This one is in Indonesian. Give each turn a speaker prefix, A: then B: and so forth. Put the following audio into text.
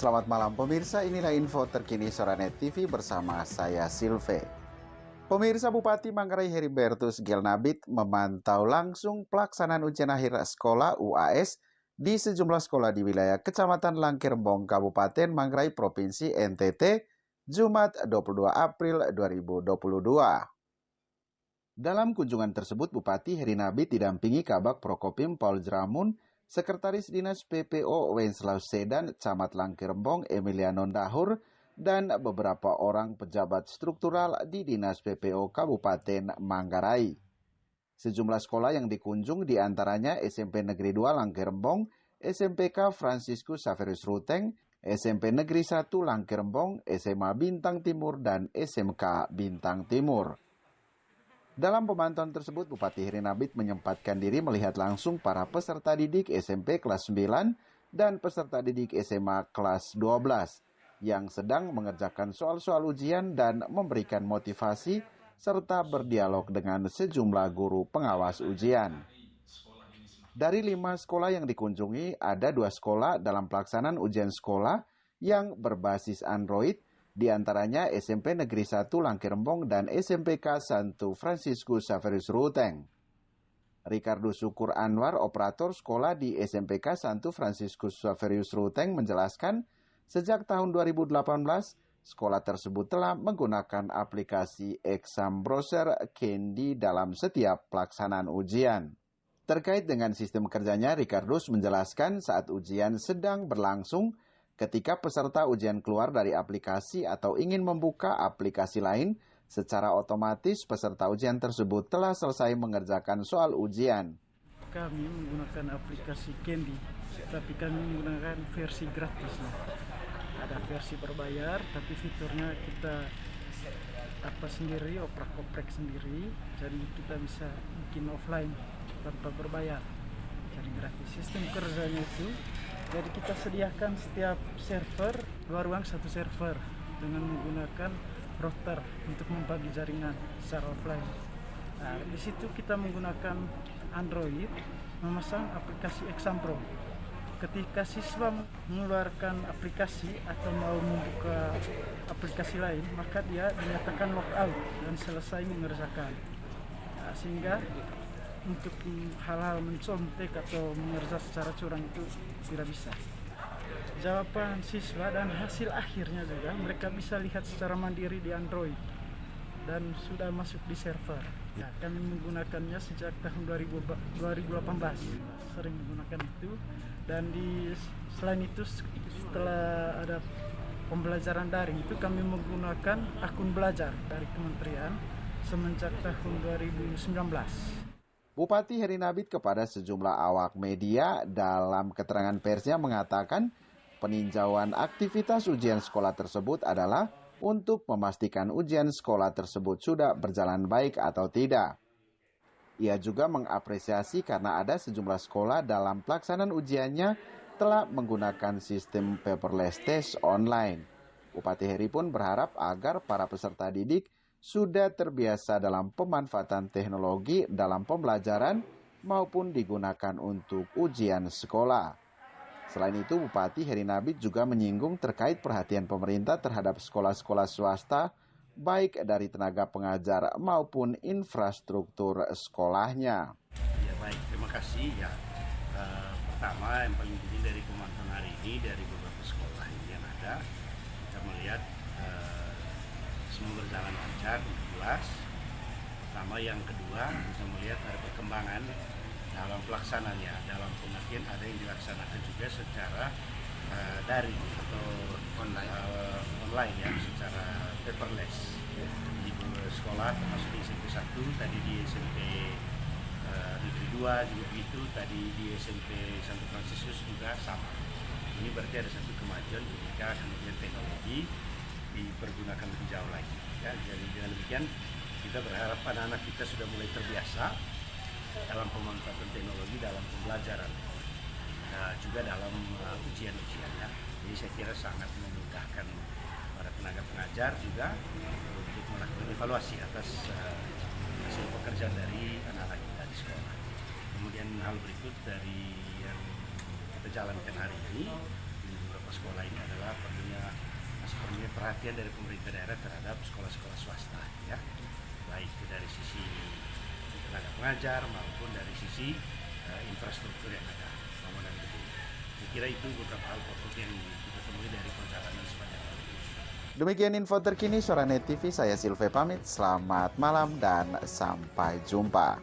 A: Selamat malam pemirsa, inilah info terkini Soranet TV bersama saya Silve. Pemirsa, Bupati Manggarai Heribertus Gelnabit memantau langsung pelaksanaan ujian akhir sekolah UAS di sejumlah sekolah di wilayah Kecamatan Langkirembong, Kabupaten Manggarai, Provinsi NTT, Jumat 22 April 2022. Dalam kunjungan tersebut, Bupati Herinabit didampingi Kabak Prokopim Paul Jeramun, Sekretaris Dinas PPO Wenslaus Sedan, Camat Langkirembong Emiliano Dahur, dan beberapa orang pejabat struktural di Dinas PPO Kabupaten Manggarai. Sejumlah sekolah yang dikunjung diantaranya SMP Negeri 2 Langkirembong, SMPK Franciscus Saverus Ruteng, SMP Negeri 1 Langkirembong, SMA Bintang Timur, dan SMK Bintang Timur. Dalam pemantauan tersebut, Bupati Herinabit menyempatkan diri melihat langsung para peserta didik SMP kelas 9 dan peserta didik SMA kelas 12 yang sedang mengerjakan soal-soal ujian dan memberikan motivasi serta berdialog dengan sejumlah guru pengawas ujian. Dari 5 sekolah yang dikunjungi, ada 2 sekolah dalam pelaksanaan ujian sekolah yang berbasis Android, di antaranya SMP Negeri 1 Langkirembong dan SMPK Santo Franciscus Saverus Ruteng. Ricardo Syukur Anwar, operator sekolah di SMPK Santo Franciscus Saverus Ruteng, menjelaskan sejak tahun 2018, sekolah tersebut telah menggunakan aplikasi exam browser Candy dalam setiap pelaksanaan ujian. Terkait dengan sistem kerjanya, Ricardus menjelaskan saat ujian sedang berlangsung, ketika peserta ujian keluar dari aplikasi atau ingin membuka aplikasi lain, secara otomatis peserta ujian tersebut telah selesai mengerjakan soal ujian.
B: Kami menggunakan aplikasi Candy, tapi kami menggunakan versi gratis. Ada versi berbayar, tapi fiturnya kita sendiri, oprek-oprek sendiri, jadi kita bisa bikin offline tanpa berbayar, jadi gratis. Sistem kerjanya itu, jadi kita sediakan setiap server 2 ruang 1 server dengan menggunakan router untuk membagi jaringan secara offline. Nah, di situ kita menggunakan Android, memasang aplikasi Exam Pro. Ketika siswa mengeluarkan aplikasi atau mau membuka aplikasi lain, maka dia dinyatakan logout dan selesai mengerjakan. Nah, sehingga untuk hal-hal mencontek atau mengerja secara curang itu tidak bisa. Jawaban siswa dan hasil akhirnya juga mereka bisa lihat secara mandiri di Android dan sudah masuk di server. Nah, kami menggunakannya sejak tahun 2018, sering menggunakan itu. Dan selain itu, setelah ada pembelajaran daring itu, kami menggunakan akun belajar dari kementerian semenjak tahun 2019.
A: Bupati Herinabit kepada sejumlah awak media dalam keterangan persnya mengatakan peninjauan aktivitas ujian sekolah tersebut adalah untuk memastikan ujian sekolah tersebut sudah berjalan baik atau tidak. Ia juga mengapresiasi karena ada sejumlah sekolah dalam pelaksanaan ujiannya telah menggunakan sistem paperless test online. Bupati Heri pun berharap agar para peserta didik sudah terbiasa dalam pemanfaatan teknologi dalam pembelajaran maupun digunakan untuk ujian sekolah. Selain itu, Bupati Herinabit juga menyinggung terkait perhatian pemerintah terhadap sekolah-sekolah swasta, baik dari tenaga pengajar maupun infrastruktur sekolahnya.
C: Ya baik, terima kasih ya. Pertama yang paling penting dari pemantauan hari ini dari beberapa sekolah yang ada, kita melihat semua berjalan lancar, jelas. Pertama, yang kedua bisa melihat ada perkembangan dalam pelaksanaannya, dalam pengertian ada yang dilaksanakan juga secara daring atau online ya, secara paperless di sekolah, termasuk di SMP 1, tadi di SMP Negeri 2 juga begitu, tadi di SMP Santo Franciscus juga sama. Ini berarti ada satu kemajuan ketika kemudian teknologi dipergunakan lebih jauh lagi ya. Jadi dengan demikian kita berharap anak-anak kita sudah mulai terbiasa dalam pemanfaatan teknologi dalam pembelajaran, juga dalam ujian-ujiannya. Jadi saya kira sangat memudahkan para tenaga pengajar juga untuk melakukan evaluasi atas hasil pekerjaan dari anak-anak kita di sekolah. Kemudian hal berikut dari yang kita jalankan hari ini di beberapa sekolah ini adalah perlunya perhatian dari pemerintah daerah terhadap sekolah-sekolah swasta, ya, baik itu dari sisi tenaga pengajar maupun dari sisi infrastruktur yang ada, bangunan gedung. Saya kira itu beberapa hal pokok yang kita temui dari perjalanan sepanjang tahun ini.
A: Demikian info terkini Soranet TV, saya Silve pamit. Selamat malam dan sampai jumpa.